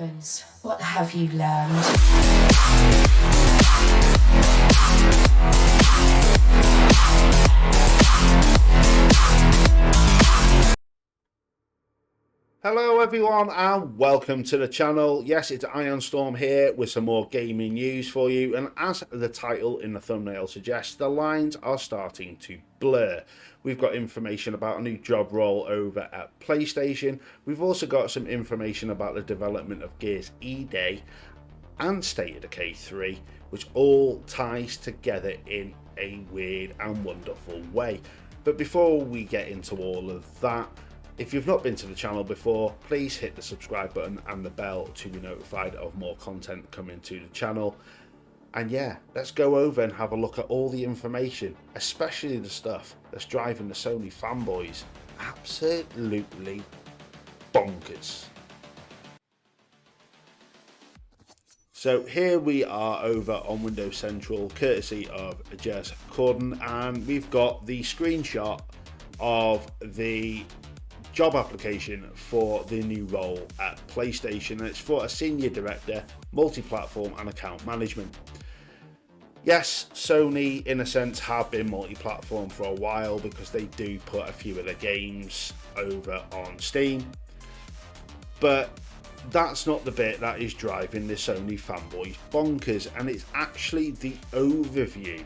opens, what have you learned? Hello everyone and welcome to the channel. Yes, it's Ironstorm here with some more gaming news for you, and as the title in the thumbnail suggests, the lines are starting to blur. We've got information about a new job role over at PlayStation. We've also got some information about the development of Gears E-Day and State of Decay 3, which all ties together in a weird and wonderful way. But before we get into all of that, if you've not been to the channel before, please hit the subscribe button and the bell to be notified of more content coming to the channel. And yeah, let's go over and have a look at all the information, especially the stuff that's driving the Sony fanboys absolutely bonkers. So here we are over on Windows Central, courtesy of Jez Corden, and we've got the screenshot of the job application for the new role at PlayStation, and it's for a senior director, multi-platform and account management. Yes, Sony in a sense have been multi-platform for a while because they do put a few of their games over on Steam, but that's not the bit that is driving the Sony fanboys bonkers, and it's actually the overview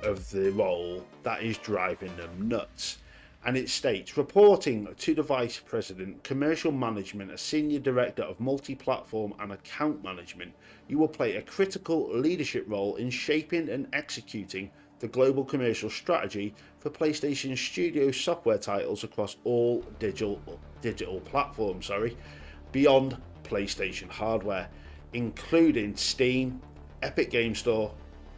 of the role that is driving them nuts. And it states, reporting to the Vice President, Commercial Management, a Senior Director of Multi-Platform and Account Management, you will play a critical leadership role in shaping and executing the global commercial strategy for PlayStation Studio software titles across all digital platforms, beyond PlayStation hardware, including Steam, Epic Game Store,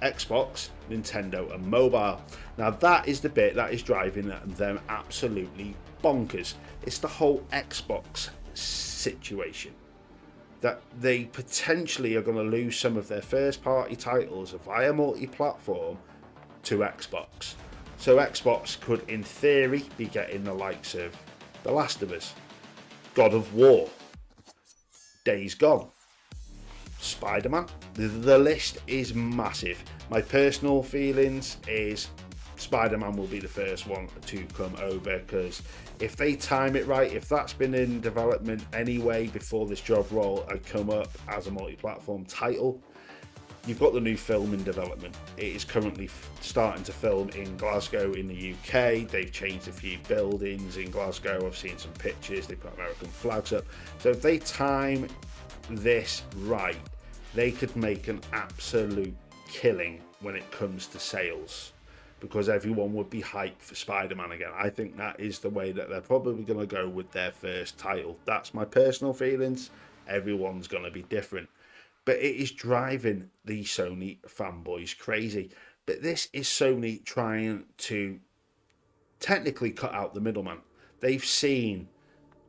Xbox, Nintendo and mobile. Now that is the bit that is driving them absolutely bonkers. It's the whole Xbox situation, that they potentially are going to lose some of their first party titles via multi-platform to Xbox. So Xbox could in theory be getting the likes of The Last of Us, God of War, Days Gone, Spider-Man. The list is massive. My personal feelings is Spider-Man will be the first one to come over, because if they time it right, if that's been in development anyway before this job role had come up as a multi-platform title, you've got the new film in development. It is currently starting to film in Glasgow in the UK. They've changed a few buildings in Glasgow. I've seen some pictures. They put American flags up. So if they time this right, they could make an absolute killing when it comes to sales, because everyone would be hyped for Spider-Man again. I think that is the way that they're probably going to go with their first title. That's my personal feelings. Everyone's going to be different, but it is driving the Sony fanboys crazy. But this is Sony trying to technically cut out the middleman. They've seen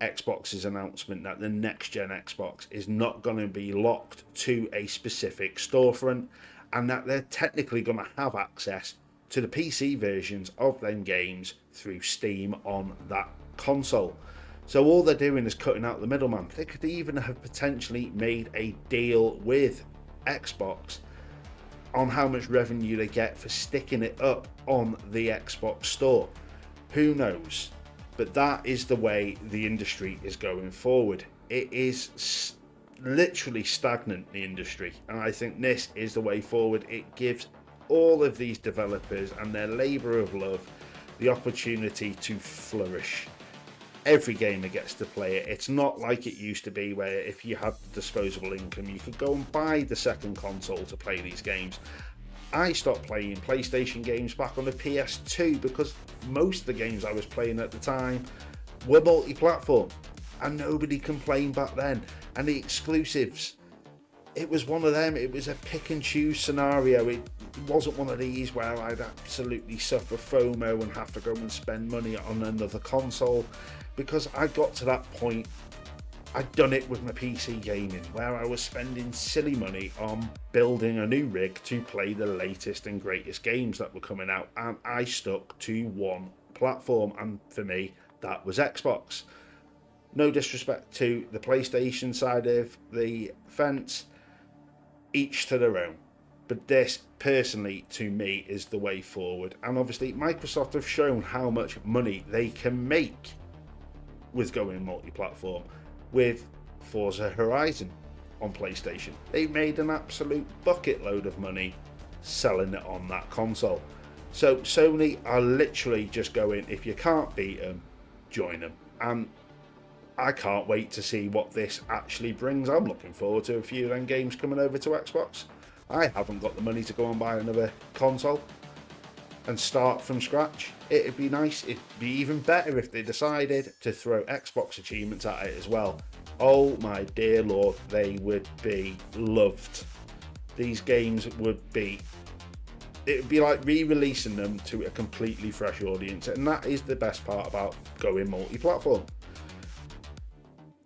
Xbox's announcement that the next gen Xbox is not going to be locked to a specific storefront, and that they're technically going to have access to the PC versions of them games through Steam on that console. So all they're doing is cutting out the middleman. They could even have potentially made a deal with Xbox on how much revenue they get for sticking it up on the Xbox store. Who knows? But that is the way the industry is going forward. It is literally stagnant, the industry, and I think this is the way forward. It gives all of these developers and their labour of love the opportunity to flourish. Every gamer gets to play it. It's not like it used to be, where if you had disposable income you could go and buy the second console to play these games. I stopped playing PlayStation games back on the PS2 because most of the games I was playing at the time were multi-platform, and nobody complained back then. And the exclusives, it was one of them. It was a pick and choose scenario. It wasn't one of these where I'd absolutely suffer FOMO and have to go and spend money on another console, because I got to that point. I'd done it with my PC gaming, where I was spending silly money on building a new rig to play the latest and greatest games that were coming out, and I stuck to one platform, and for me that was Xbox. No disrespect to the PlayStation side of the fence, each to their own. But this, personally, to me, is the way forward. And obviously, Microsoft have shown how much money they can make with going multi-platform with Forza Horizon on PlayStation. They made an absolute bucket load of money selling it on that console. So Sony are literally just going, if you can't beat them, join them. And I can't wait to see what this actually brings. I'm looking forward to a few of them games coming over to Xbox. I haven't got the money to go and buy another console and start from scratch. It'd be nice, it'd be even better if they decided to throw Xbox achievements at it as well. Oh my dear lord, they would be loved. These games would be, it would be like re-releasing them to a completely fresh audience, and that is the best part about going multi-platform.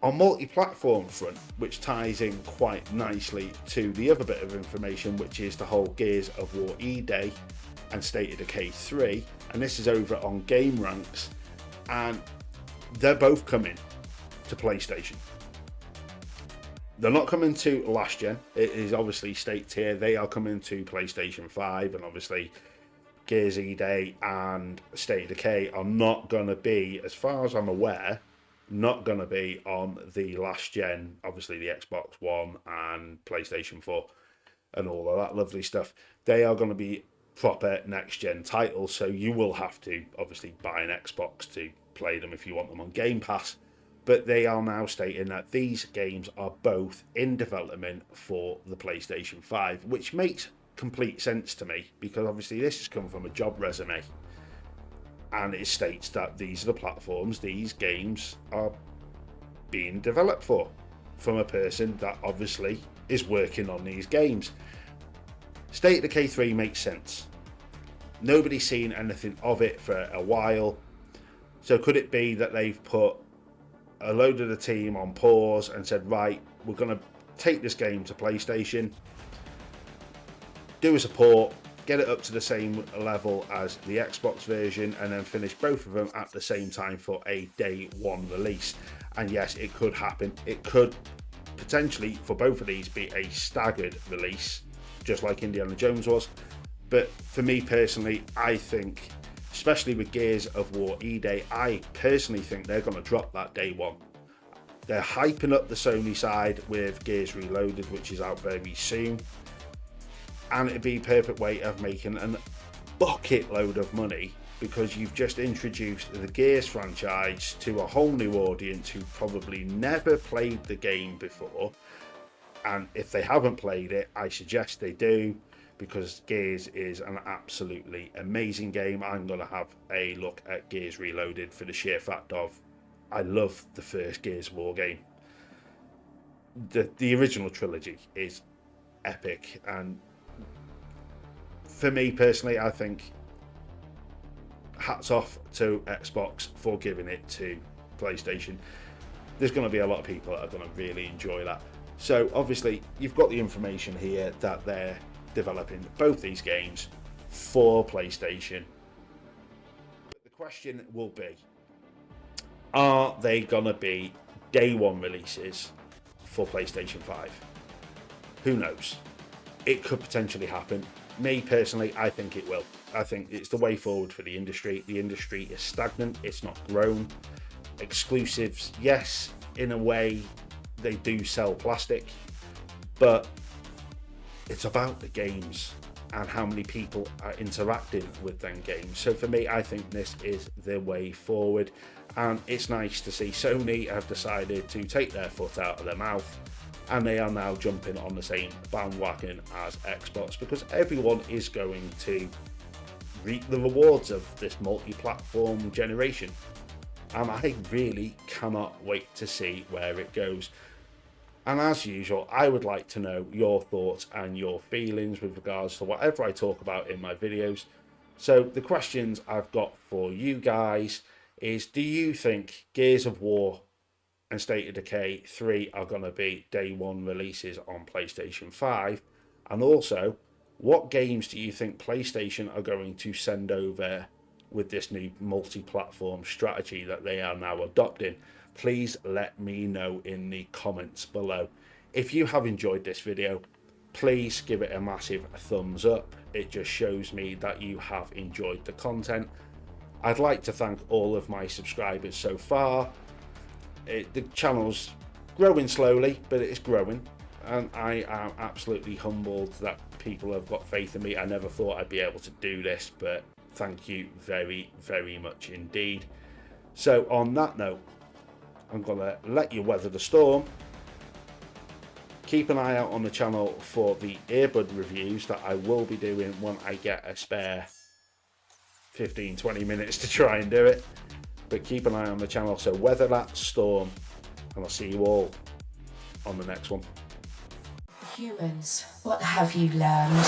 On multi-platform front, which ties in quite nicely to the other bit of information, which is the whole Gears of War E-Day and State of Decay 3, and this is over on Game Ranks, and they're both coming to PlayStation. They're not coming to last gen. It is obviously stated here they are coming to PlayStation 5, and obviously Gears E-Day and State of Decay are not going to be, as far as I'm aware, not going to be on the last gen, obviously the Xbox One and PlayStation 4 and all of that lovely stuff. They are going to be proper next gen titles, so you will have to obviously buy an Xbox to play them if you want them on Game Pass. But they are now stating that these games are both in development for the PlayStation 5, which makes complete sense to me, because obviously this has come from a job resume, and it states that these are the platforms these games are being developed for, from a person that obviously is working on these games. State of Decay 3 makes sense. Nobody's seen anything of it for a while, so could it be that they've put a load of the team on pause and said, right, we're going to take this game to PlayStation, do a support, get it up to the same level as the Xbox version, and then finish both of them at the same time for a day one release? And yes, it could happen. It could potentially, for both of these, be a staggered release, just like Indiana Jones was. But for me personally, I think, especially with Gears of War E-Day, I personally think they're going to drop that day one. They're hyping up the Sony side with Gears Reloaded, which is out very soon, and it'd be a perfect way of making a bucket load of money, because you've just introduced the Gears franchise to a whole new audience who probably never played the game before. And if they haven't played it, I suggest they do, because Gears is an absolutely amazing game. I'm going to have a look at Gears Reloaded for the sheer fact of I love the first Gears of War game. The original trilogy is epic, and for me personally, I think hats off to Xbox for giving it to PlayStation. There's going to be a lot of people that are going to really enjoy that. So obviously you've got the information here that they're developing both these games for PlayStation. But the question will be, are they going to be day one releases for PlayStation 5? Who knows? It could potentially happen. Me personally, I think it will. I think it's the way forward for the industry. The industry is stagnant, it's not grown. Exclusives, yes, in a way they do sell plastic, but it's about the games and how many people are interacting with them games. So for me, I think this is the way forward, and it's nice to see Sony have decided to take their foot out of their mouth, and they are now jumping on the same bandwagon as Xbox, because everyone is going to reap the rewards of this multi-platform generation. And I really cannot wait to see where it goes. And as usual, I would like to know your thoughts and your feelings with regards to whatever I talk about in my videos. So the questions I've got for you guys is, do you think Gears of War and State of Decay 3 are going to be day one releases on PlayStation 5? And also, what games do you think PlayStation are going to send over with this new multi-platform strategy that they are now adopting? please let me know in the comments below. If you have enjoyed this video, please give it a massive thumbs up. It just shows me that you have enjoyed the content. I'd like to thank all of my subscribers so far. The channel's growing slowly, but it's growing, and I am absolutely humbled that people have got faith in me. I never thought I'd be able to do this, but thank you very, very much indeed. So on that note, I'm gonna let you weather the storm. Keep an eye out on the channel for the earbud reviews that I will be doing when I get a spare 15-20 minutes to try and do it. But keep an eye on the channel, so weather that storm, and I'll see you all on the next one. Humans, what have you learned?